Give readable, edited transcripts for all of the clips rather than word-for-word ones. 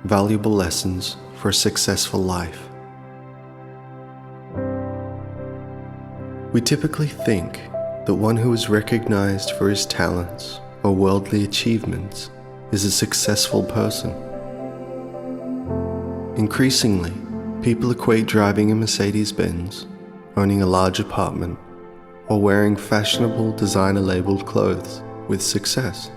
Valuable lessons for a successful life. We typically think that one who is recognized for his talents or worldly achievements is a successful person. Increasingly, people equate driving a Mercedes-Benz, owning a large apartment, or wearing fashionable designer-labeled clothes with success.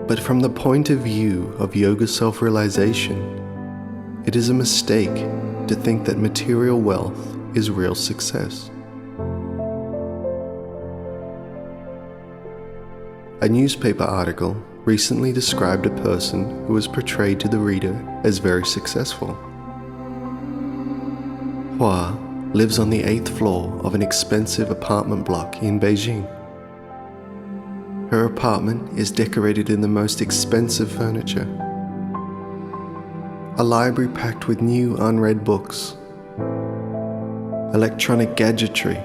But from the point of view of yoga self-realization, it is a mistake to think that material wealth is real success. A newspaper article recently described a person who was portrayed to the reader as very successful. Hua lives on the 8th floor of an expensive apartment block in Beijing. Her apartment is decorated in the most expensive furniture. A library packed with new unread books, electronic gadgetry,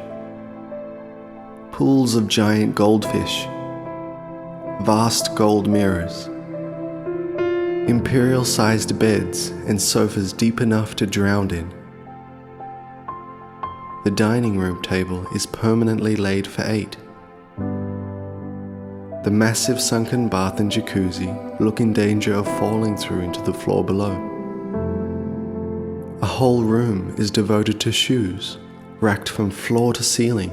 pools of giant goldfish, vast gold mirrors, imperial-sized beds and sofas deep enough to drown in. The dining room table is permanently laid for 8. The massive sunken bath and jacuzzi look in danger of falling through into the floor below. A whole room is devoted to shoes, racked from floor to ceiling.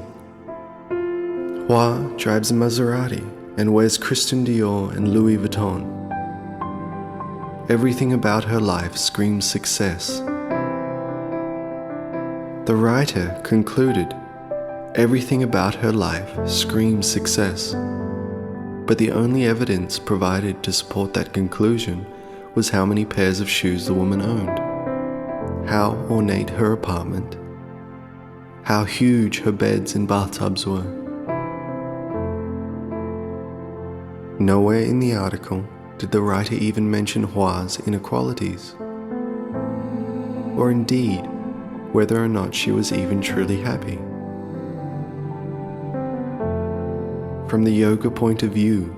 Hua drives a Maserati and wears Christian Dior and Louis Vuitton. Everything about her life screams success. The writer concluded, everything about her life screams success. But the only evidence provided to support that conclusion was how many pairs of shoes the woman owned, how ornate her apartment, how huge her beds and bathtubs were. Nowhere in the article did the writer even mention Hua's inequalities, or indeed whether or not she was even truly happy. From the yoga point of view,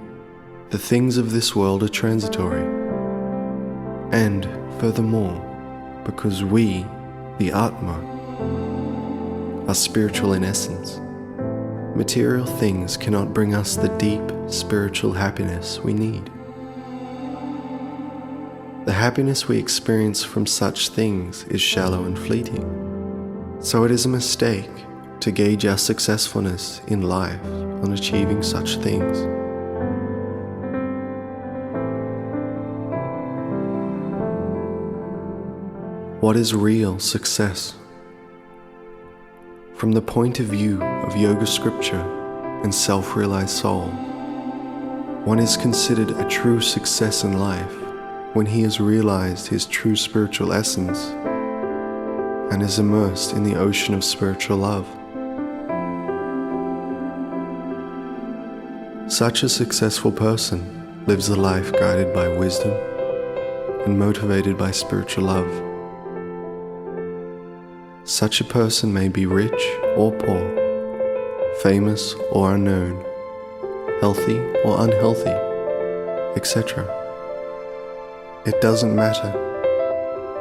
the things of this world are transitory. And furthermore, because we, the Atma, are spiritual in essence, material things cannot bring us the deep spiritual happiness we need. The happiness we experience from such things is shallow and fleeting, so it is a mistake to gauge our successfulness in life on achieving such things. What is real success? From the point of view of yoga scripture and self-realized soul, one is considered a true success in life when he has realized his true spiritual essence and is immersed in the ocean of spiritual love. Such a successful person lives a life guided by wisdom and motivated by spiritual love. Such a person may be rich or poor, famous or unknown, healthy or unhealthy, etc. It doesn't matter.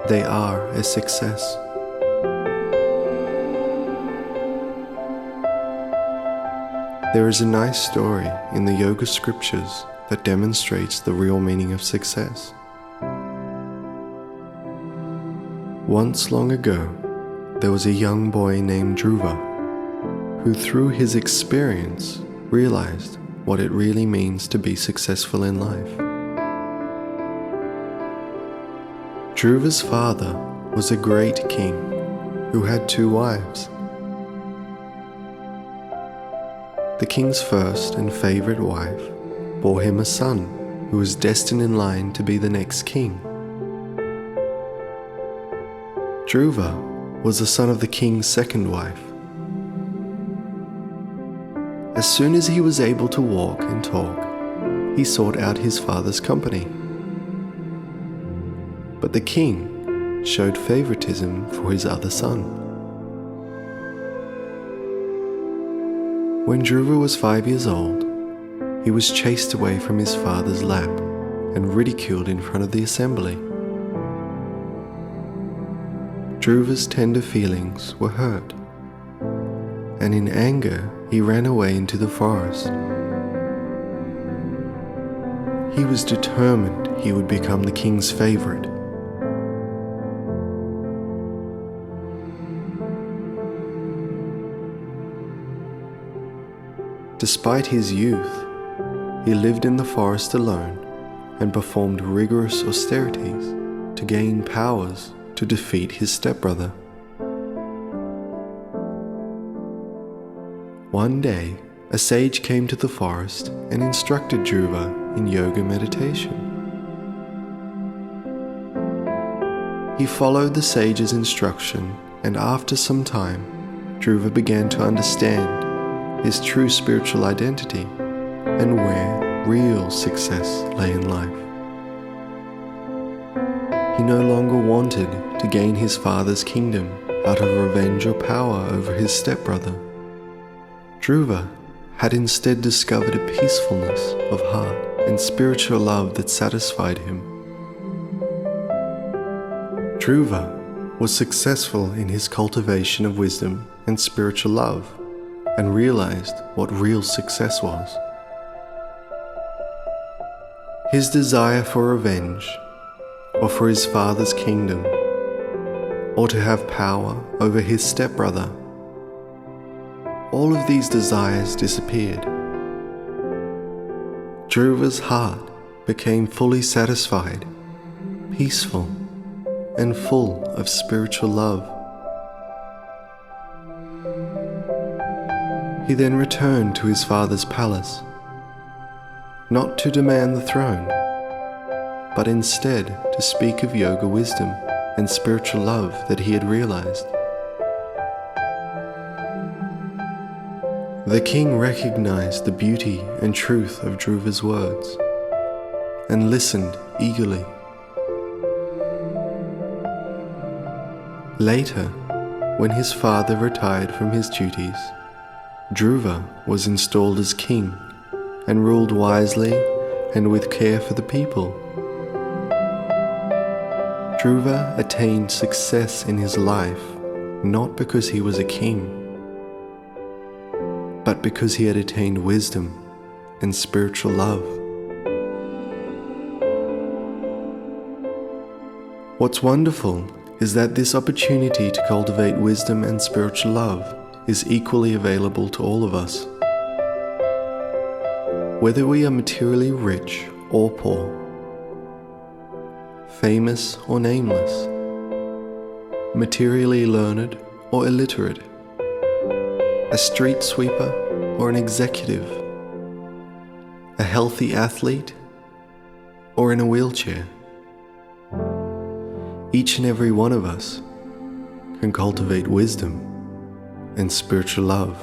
They are a success. There is a nice story in the yoga scriptures that demonstrates the real meaning of success. Once long ago, there was a young boy named Dhruva, who through his experience realized what it really means to be successful in life. Dhruva's father was a great king who had 2 wives. The king's first and favorite wife bore him a son who was destined in line to be the next king. Dhruva was the son of the king's second wife. As soon as he was able to walk and talk, he sought out his father's company. But the king showed favoritism for his other son. When Dhruva was 5 years old, he was chased away from his father's lap and ridiculed in front of the assembly. Dhruva's tender feelings were hurt, and in anger he ran away into the forest. He was determined he would become the king's favorite. Despite his youth, he lived in the forest alone and performed rigorous austerities to gain powers to defeat his stepbrother. One day, a sage came to the forest and instructed Dhruva in yoga meditation. He followed the sage's instruction, and after some time, Dhruva began to understand his true spiritual identity and where real success lay in life. He no longer wanted to gain his father's kingdom out of revenge or power over his stepbrother. Dhruva had instead discovered a peacefulness of heart and spiritual love that satisfied him. Dhruva was successful in his cultivation of wisdom and spiritual love, and realized what real success was. His desire for revenge, or for his father's kingdom, or to have power over his stepbrother, all of these desires disappeared. Dhruva's heart became fully satisfied, peaceful, and full of spiritual love. He then returned to his father's palace, not to demand the throne, but instead to speak of yoga wisdom and spiritual love that he had realized. The king recognized the beauty and truth of Dhruva's words and listened eagerly. Later, when his father retired from his duties, Dhruva was installed as king and ruled wisely and with care for the people. Dhruva attained success in his life not because he was a king, but because he had attained wisdom and spiritual love. What's wonderful is that this opportunity to cultivate wisdom and spiritual love is equally available to all of us. Whether we are materially rich or poor, famous or nameless, materially learned or illiterate, a street sweeper or an executive, a healthy athlete or in a wheelchair, each and every one of us can cultivate wisdom and spiritual love.